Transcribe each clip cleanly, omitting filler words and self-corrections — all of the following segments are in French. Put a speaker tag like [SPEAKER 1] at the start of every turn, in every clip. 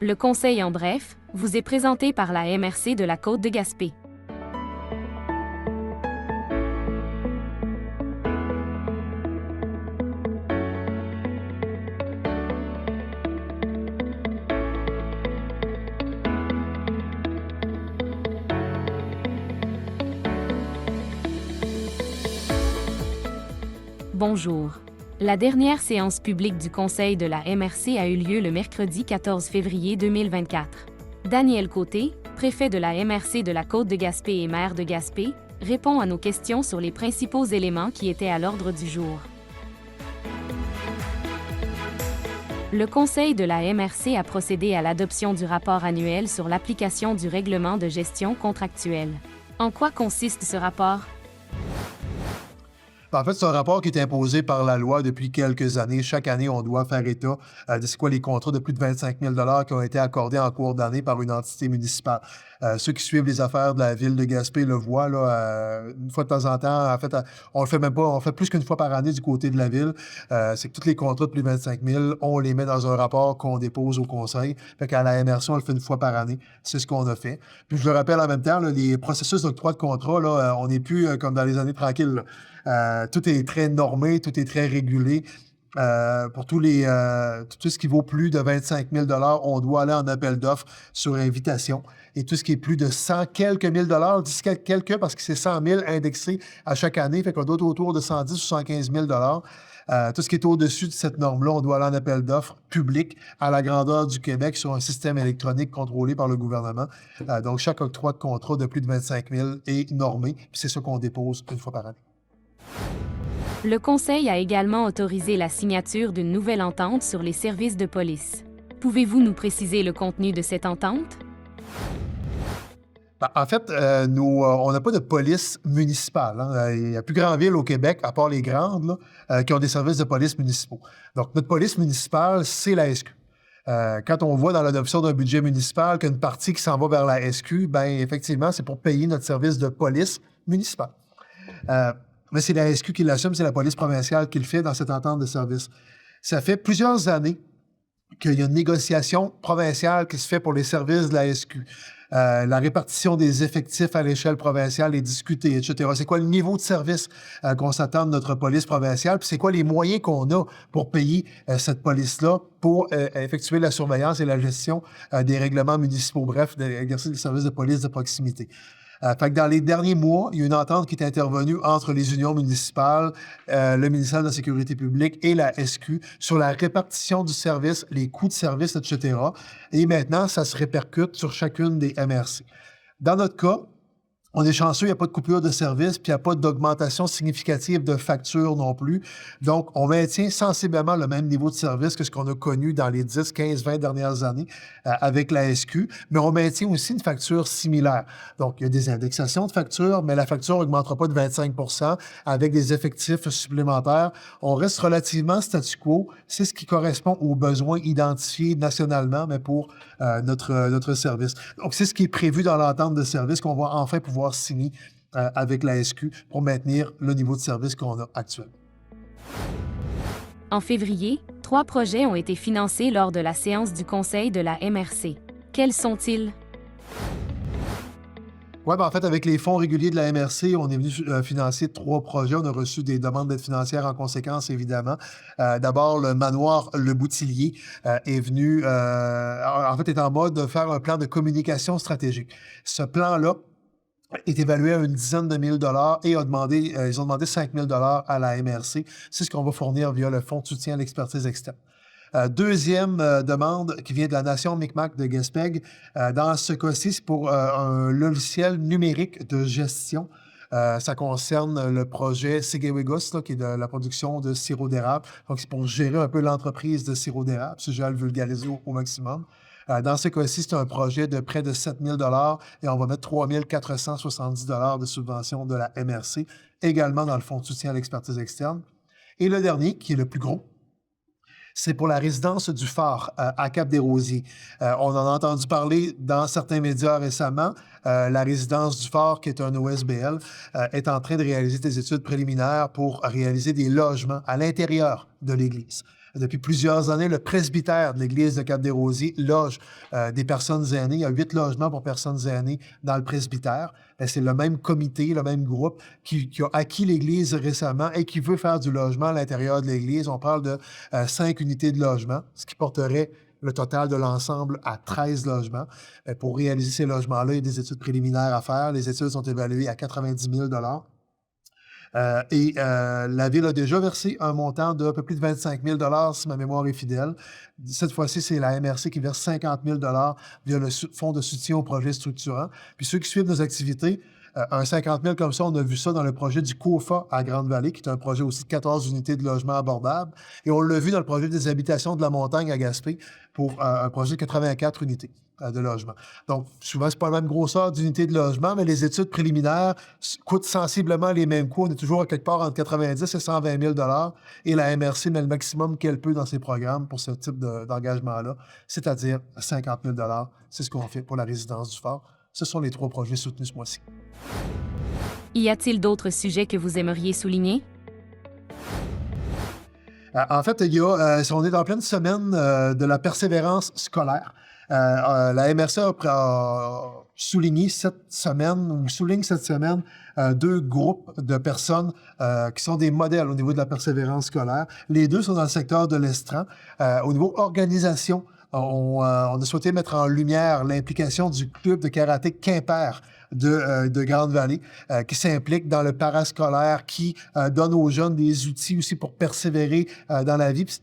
[SPEAKER 1] Le conseil en bref vous est présenté par la MRC de la Côte de Gaspé. Bonjour. La dernière séance publique du Conseil de la MRC a eu lieu le mercredi 14 février 2024. Daniel Côté, préfet de la MRC de la Côte de Gaspé et maire de Gaspé, répond à nos questions sur les principaux éléments qui étaient à l'ordre du jour. Le Conseil de la MRC a procédé à l'adoption du rapport annuel sur l'application du règlement de gestion contractuelle. En quoi consiste ce rapport?
[SPEAKER 2] En fait, c'est un rapport qui est imposé par la loi depuis quelques années. Chaque année, on doit faire état de c'est quoi les contrats de plus de 25 000 qui ont été accordés en cours d'année par une entité municipale. Ceux qui suivent les affaires de la ville de Gaspé le voient, là, une fois de temps en temps. En fait, on le fait même pas, on le fait plus qu'une fois par année du côté de la ville. C'est que tous les contrats de plus de 25 000, on les met dans un rapport qu'on dépose au conseil. Fait qu'à la MRC, on le fait une fois par année. C'est ce qu'on a fait. Puis je le rappelle en même temps, là, les processus d'octroi de contrat, là, on n'est plus comme dans les années tranquilles, là. Tout est très normé, tout est très régulé. Pour tout ce qui vaut plus de 25 000 on doit aller en appel d'offres sur invitation. Et tout ce qui est plus de 100 quelques mille dollars, je dis quelques parce que c'est 100 000 indexés à chaque année, fait qu'on doit être autour de 110 ou 115 000 tout ce qui est au-dessus de cette norme-là, on doit aller en appel d'offres public à la grandeur du Québec sur un système électronique contrôlé par le gouvernement. Donc, chaque octroi de contrat de plus de 25 000 est normé, puis c'est ça qu'on dépose une fois par année.
[SPEAKER 1] Le Conseil a également autorisé la signature d'une nouvelle entente sur les services de police. Pouvez-vous nous préciser le contenu de cette entente?
[SPEAKER 2] En fait, on n'a pas de police municipale. Hein. Il n'y a plus grande ville au Québec, à part les grandes, là, qui ont des services de police municipaux. Donc, notre police municipale, c'est la SQ. Quand on voit dans l'adoption d'un budget municipal qu'une partie qui s'en va vers la SQ, bien, effectivement, c'est pour payer notre service de police municipale. Mais c'est la SQ qui l'assume, c'est la police provinciale qui le fait dans cette entente de service. Ça fait plusieurs années qu'il y a une négociation provinciale qui se fait pour les services de la SQ. La répartition des effectifs à l'échelle provinciale est discutée, etc. C'est quoi le niveau de service qu'on s'attend de notre police provinciale, puis c'est quoi les moyens qu'on a pour payer cette police-là pour effectuer la surveillance et la gestion des règlements municipaux, bref, d'exercer le service de police de proximité. Fait que dans les derniers mois, il y a une entente qui est intervenue entre les unions municipales, le ministère de la Sécurité publique et la SQ sur la répartition du service, les coûts de service, etc. Et maintenant, ça se répercute sur chacune des MRC. Dans notre cas, on est chanceux, il n'y a pas de coupure de service, puis il n'y a pas d'augmentation significative de facture non plus. Donc, on maintient sensiblement le même niveau de service que ce qu'on a connu dans les 10, 15, 20 dernières années avec la SQ, mais on maintient aussi une facture similaire. Donc, il y a des indexations de factures, mais la facture n'augmentera pas de 25 % avec des effectifs supplémentaires. On reste relativement statu quo. C'est ce qui correspond aux besoins identifiés nationalement, mais pour notre service. Donc, c'est ce qui est prévu dans l'entente de service qu'on va enfin pouvoir signer avec la SQ pour maintenir le niveau de service qu'on a actuel.
[SPEAKER 1] En février, 3 projets ont été financés lors de la séance du Conseil de la MRC. Quels sont-ils?
[SPEAKER 2] Oui, en fait, avec les fonds réguliers de la MRC, on est venu financer 3 projets. On a reçu des demandes d'aide financière en conséquence, évidemment. D'abord, le manoir Le Boutillier est venu, en fait, est en mode de faire un plan de communication stratégique. Ce plan-là est évalué à une dizaine de mille dollars et ils ont demandé 5 000 à la MRC. C'est ce qu'on va fournir via le Fonds de soutien à l'expertise externe. Deuxième demande qui vient de la Nation Micmac de Gaspé. Dans ce cas-ci, c'est pour un logiciel numérique de gestion. Ça concerne le projet Sigewegos, qui est de la production de sirop d'érable. Donc, c'est pour gérer un peu l'entreprise de sirop d'érable, si je vais le vulgariser au maximum. Dans ce cas-ci, c'est un projet de près de 7 000 et on va mettre 3 470 de subvention de la MRC, également dans le Fonds de soutien à l'expertise externe. Et le dernier, qui est le plus gros, c'est pour la résidence du Phare à Cap-des-Rosiers. On en a entendu parler dans certains médias récemment. La résidence du Phare, qui est un OSBL, est en train de réaliser des études préliminaires pour réaliser des logements à l'intérieur de l'église. Depuis plusieurs années, le presbytère de l'Église de Cap-des-Rosiers loge des personnes aînées. Il y a 8 logements pour personnes aînées dans le presbytère. C'est le même comité, le même groupe qui a acquis l'Église récemment et qui veut faire du logement à l'intérieur de l'Église. On parle de 5 unités de logement, ce qui porterait le total de l'ensemble à 13 logements. Pour réaliser ces logements-là, il y a des études préliminaires à faire. Les études sont évaluées à 90 000 la Ville a déjà versé un montant d'un peu plus de 25 000 si ma mémoire est fidèle. Cette fois-ci, c'est la MRC qui verse 50 000 via le Fonds de soutien aux projets structurants. Puis ceux qui suivent nos activités, un 50 000 comme ça, on a vu ça dans le projet du COFA à Grande-Vallée, qui est un projet aussi de 14 unités de logement abordables. Et on l'a vu dans le projet des habitations de la montagne à Gaspé pour un projet de 84 unités de logement. Donc, souvent, c'est pas la même grosseur d'unités de logement, mais les études préliminaires coûtent sensiblement les mêmes coûts. On est toujours à quelque part entre 90 et 120 000 et la MRC met le maximum qu'elle peut dans ses programmes pour ce type d'engagement-là, c'est-à-dire 50 000 C'est ce qu'on fait pour la résidence du Fort. Ce sont les 3 projets soutenus ce mois-ci.
[SPEAKER 1] Y a-t-il d'autres sujets que vous aimeriez souligner?
[SPEAKER 2] En fait, on est en pleine semaine de la persévérance scolaire. La MRC souligne cette semaine 2 groupes de personnes qui sont des modèles au niveau de la persévérance scolaire. Les 2 sont dans le secteur de l'Estran. Au niveau organisation, on a souhaité mettre en lumière l'implication du club de karaté Quimper de Grande-Vallée, qui s'implique dans le parascolaire, qui donne aux jeunes des outils aussi pour persévérer dans la vie. Puis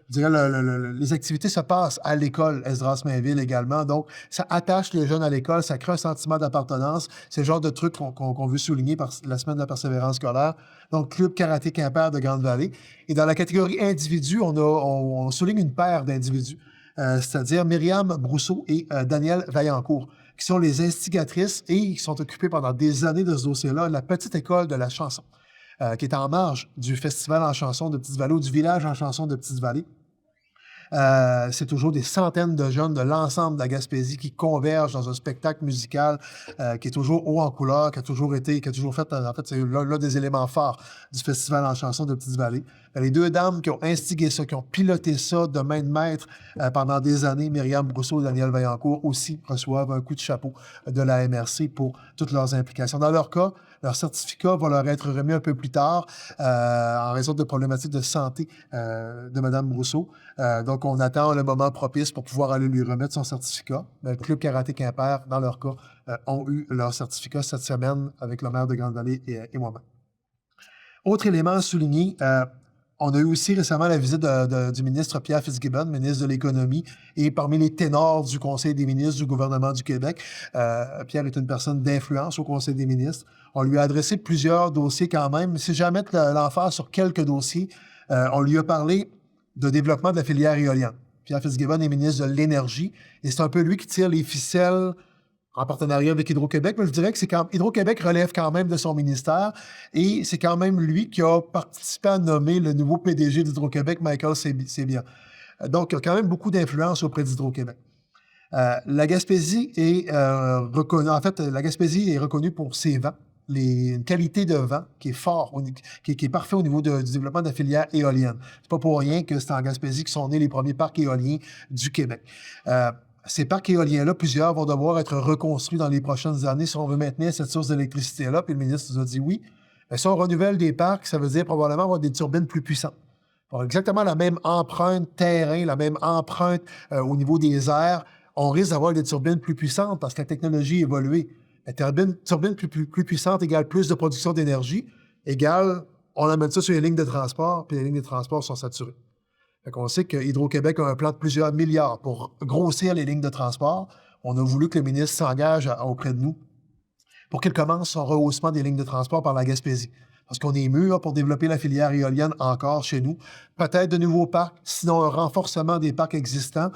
[SPEAKER 2] je dirais, les activités se passent à l'école Esdras-Mainville également. Donc, ça attache les jeunes à l'école, ça crée un sentiment d'appartenance. C'est le genre de truc qu'on veut souligner par la semaine de la persévérance scolaire. Donc, Club Karaté Quimper de Grande-Vallée. Et dans la catégorie individus, on souligne une paire d'individus, c'est-à-dire Myriam Brousseau et Danielle Vaillancourt, qui sont les instigatrices et qui sont occupées pendant des années de ce dossier-là, la petite école de la chanson, qui est en marge du Festival en chanson de Petite-Vallée ou du Village en chanson de Petite-Vallée. C'est toujours des centaines de jeunes de l'ensemble de la Gaspésie qui convergent dans un spectacle musical qui est toujours haut en couleur, qui a toujours fait, en fait, c'est l'un des éléments forts du Festival en chanson de Petite-Vallée. Les 2 dames qui ont instigé ça, qui ont piloté ça de main de maître pendant des années, Myriam Brousseau et Danielle Vaillancourt, aussi reçoivent un coup de chapeau de la MRC pour toutes leurs implications. Dans leur cas, leur certificat va leur être remis un peu plus tard en raison de problématiques de santé de Mme Brousseau. Donc, on attend le moment propice pour pouvoir aller lui remettre son certificat. Le Club Karaté Quimper, dans leur cas, ont eu leur certificat cette semaine avec le maire de Grande-Vallée et moi-même. Autre élément à souligner, on a eu aussi récemment la visite du ministre Pierre Fitzgibbon, ministre de l'Économie, et parmi les ténors du Conseil des ministres du gouvernement du Québec. Pierre est une personne d'influence au Conseil des ministres. On lui a adressé plusieurs dossiers quand même. Si jamais mettre l'emphase sur quelques dossiers, on lui a parlé de développement de la filière éolienne. Pierre Fitzgibbon est ministre de l'Énergie, et c'est un peu lui qui tire les ficelles en partenariat avec Hydro-Québec, mais je dirais que Hydro-Québec relève quand même de son ministère, et c'est quand même lui qui a participé à nommer le nouveau PDG d'Hydro-Québec, Michael Sebia. Donc, il y a quand même beaucoup d'influence auprès d'Hydro-Québec. La Gaspésie est reconnue pour ses vents, une qualité de vent qui est fort, qui est parfait au niveau du développement de la filière éolienne. C'est pas pour rien que c'est en Gaspésie que sont nés les premiers parcs éoliens du Québec. Ces parcs éoliens-là, plusieurs vont devoir être reconstruits dans les prochaines années si on veut maintenir cette source d'électricité-là. Puis le ministre nous a dit oui. Mais si on renouvelle des parcs, ça veut dire probablement avoir des turbines plus puissantes. Pour exactement la même empreinte terrain, la même empreinte au niveau des airs, on risque d'avoir des turbines plus puissantes parce que la technologie a évolué. La turbine plus puissante égale plus de production d'énergie, égale, on amène ça sur les lignes de transport, puis les lignes de transport sont saturées. On sait que Hydro-Québec a un plan de plusieurs milliards pour grossir les lignes de transport. On a voulu que le ministre s'engage auprès de nous pour qu'il commence son rehaussement des lignes de transport par la Gaspésie. Parce qu'on est mûr pour développer la filière éolienne encore chez nous. Peut-être de nouveaux parcs, sinon un renforcement des parcs existants.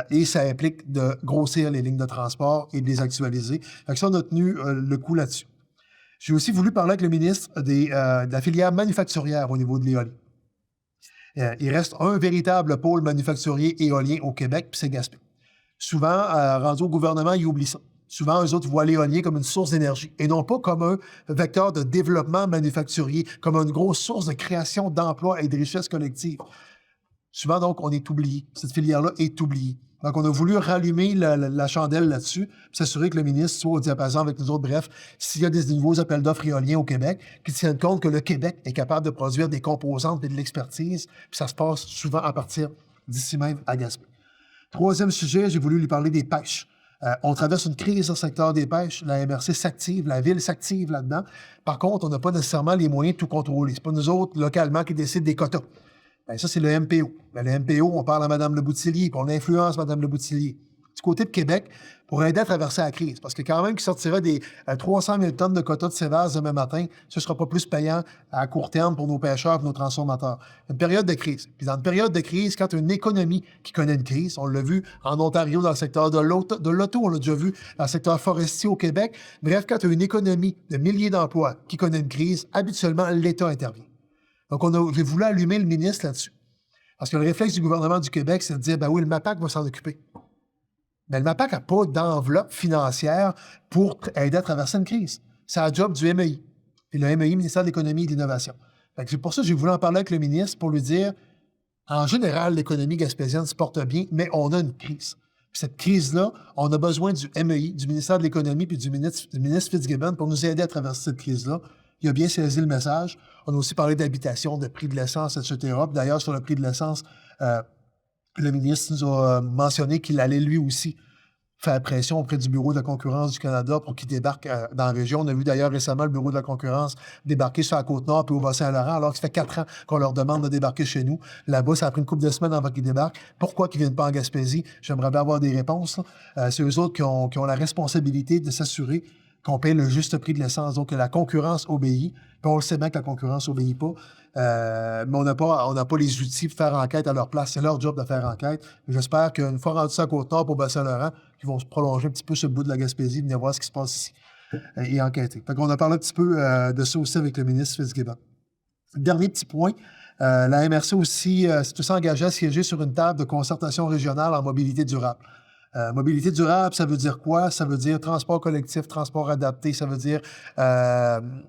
[SPEAKER 2] Et ça implique de grossir les lignes de transport et de les actualiser. Fait que ça, on a tenu le coup là-dessus. J'ai aussi voulu parler avec le ministre de la filière manufacturière au niveau de l'éolien. Il reste un véritable pôle manufacturier éolien au Québec, puis c'est Gaspé. Souvent, rendu au gouvernement, il oublie ça. Souvent, eux autres voient l'éolien comme une source d'énergie et non pas comme un vecteur de développement manufacturier, comme une grosse source de création d'emplois et de richesses collectives. Souvent, donc, on est oublié. Cette filière-là est oubliée. Donc, on a voulu rallumer la chandelle là-dessus, puis s'assurer que le ministre soit au diapason avec nous autres. Bref, s'il y a des nouveaux appels d'offres éoliens au Québec, qu'ils tiennent compte que le Québec est capable de produire des composantes et de l'expertise, puis ça se passe souvent à partir d'ici même à Gaspé. Troisième sujet, j'ai voulu lui parler des pêches. On traverse une crise dans le secteur des pêches. La MRC s'active, la ville s'active là-dedans. Par contre, on n'a pas nécessairement les moyens de tout contrôler. C'est pas nous autres, localement, qui décident des quotas. Bien, ça, c'est le MPO. Bien, le MPO, on parle à Mme Leboutillier, puis on influence Mme Leboutillier. Du côté de Québec, pour aider à traverser la crise, parce que quand même qu'il sortira des 300 000 tonnes de quotas de sévages demain matin, ce ne sera pas plus payant à court terme pour nos pêcheurs et nos transformateurs. Une période de crise. Puis dans une période de crise, quand une économie qui connaît une crise, on l'a vu en Ontario dans le secteur de l'auto, on l'a déjà vu dans le secteur forestier au Québec. Bref, quand tu as une économie de milliers d'emplois qui connaît une crise, habituellement, l'État intervient. Donc, j'ai voulu allumer le ministre là-dessus. Parce que le réflexe du gouvernement du Québec, c'est de dire, ben oui, le MAPAC va s'en occuper. Mais le MAPAC n'a pas d'enveloppe financière pour aider à traverser une crise. C'est un job du MEI. Et le MEI, ministère de l'Économie et de l'Innovation. C'est pour ça que j'ai voulu en parler avec le ministre pour lui dire, en général, l'économie gaspésienne se porte bien, mais on a une crise. Puis cette crise-là, on a besoin du MEI, du ministère de l'Économie puis du ministre Fitzgibbon pour nous aider à traverser cette crise-là. Il a bien saisi le message. On a aussi parlé d'habitation, de prix de l'essence, etc. D'ailleurs, sur le prix de l'essence, le ministre nous a mentionné qu'il allait lui aussi faire pression auprès du Bureau de la concurrence du Canada pour qu'il débarque dans la région. On a vu d'ailleurs récemment le Bureau de la concurrence débarquer sur la Côte-Nord puis au Bas-Saint-Laurent, alors que ça fait 4 ans qu'on leur demande de débarquer chez nous. Là-bas, ça a pris une couple de semaines avant qu'ils débarquent. Pourquoi qu'ils ne viennent pas en Gaspésie? J'aimerais bien avoir des réponses. C'est eux autres qui ont la responsabilité de s'assurer qu'on paye le juste prix de l'essence, donc que la concurrence obéit. Puis on le sait bien que la concurrence n'obéit pas, mais on n'a pas les outils pour faire enquête à leur place. C'est leur job de faire enquête. J'espère qu'une fois rendu ça à Côte-Nord pour Bas-Saint-Laurent, qu'ils vont se prolonger un petit peu sur le bout de la Gaspésie, venir voir ce qui se passe ici et enquêter. Fait qu'on a parlé un petit peu de ça aussi avec le ministre Fitzgibbon. Dernier petit point, la MRC aussi s'est aussi engagée à siéger sur une table de concertation régionale en mobilité durable. Mobilité durable, ça veut dire quoi? Ça veut dire transport collectif, transport adapté, ça veut dire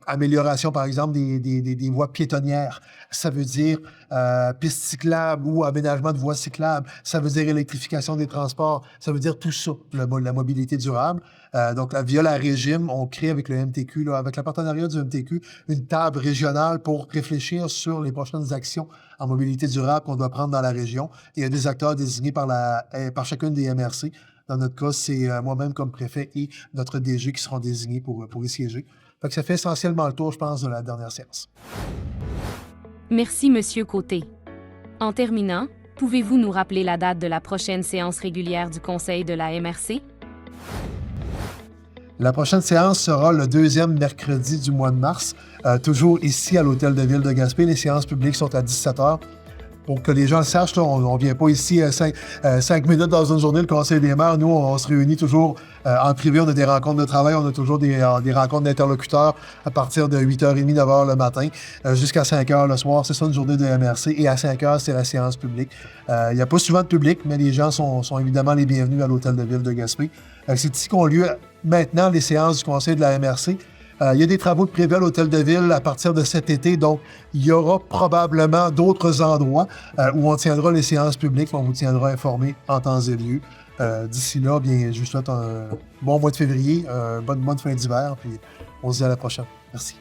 [SPEAKER 2] amélioration, par exemple, des voies piétonnières. Ça veut dire pistes cyclables ou aménagement de voies cyclables. Ça veut dire électrification des transports. Ça veut dire tout ça, la mobilité durable. Donc, via la régime, on crée avec le MTQ, avec le partenariat du MTQ, une table régionale pour réfléchir sur les prochaines actions en mobilité durable qu'on doit prendre dans la région. Et il y a des acteurs désignés par chacune des MRC. Dans notre cas, c'est moi-même comme préfet et notre DG qui seront désignés pour y siéger. Fait que ça fait essentiellement le tour, je pense, de la dernière séance.
[SPEAKER 1] Merci, Monsieur Côté. En terminant, pouvez-vous nous rappeler la date de la prochaine séance régulière du Conseil de la MRC?
[SPEAKER 2] La prochaine séance sera le 2e mercredi du mois de mars, toujours ici à l'Hôtel de Ville de Gaspé. Les séances publiques sont à 17h. Pour que les gens le sachent, là, on ne vient pas ici 5 minutes dans une journée, le Conseil des maires. Nous, on se réunit toujours en privé. On a des rencontres de travail, on a toujours des rencontres d'interlocuteurs à partir de 8h30, 9h le matin, jusqu'à 5h le soir. C'est ça une journée de MRC. Et à 5h, c'est la séance publique. Il n'y a pas souvent de public, mais les gens sont évidemment les bienvenus à l'Hôtel de Ville de Gaspé. C'est ici qu'ont lieu maintenant les séances du Conseil de la MRC. Il y a des travaux de prévu à l'Hôtel de Ville à partir de cet été, donc il y aura probablement d'autres endroits où on tiendra les séances publiques, on vous tiendra informés en temps et lieu. D'ici là, bien, je vous souhaite un bon mois de février, un bon mois de fin d'hiver, puis on se dit à la prochaine. Merci.